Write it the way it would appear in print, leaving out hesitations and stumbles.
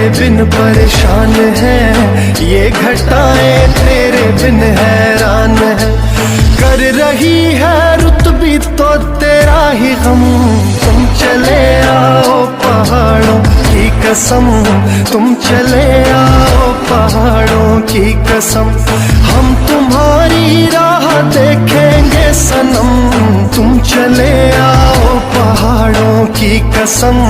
बिन परेशान है, ये घटाएं तेरे बिन हैरान है। कर रही है रुत भी तो तेरा ही गम, तुम चले आओ पहाड़ों की कसम, तुम चले आओ पहाड़ों की कसम। हम तुम्हारी राह देखेंगे सनम, तुम चले आओ पहाड़ों की कसम।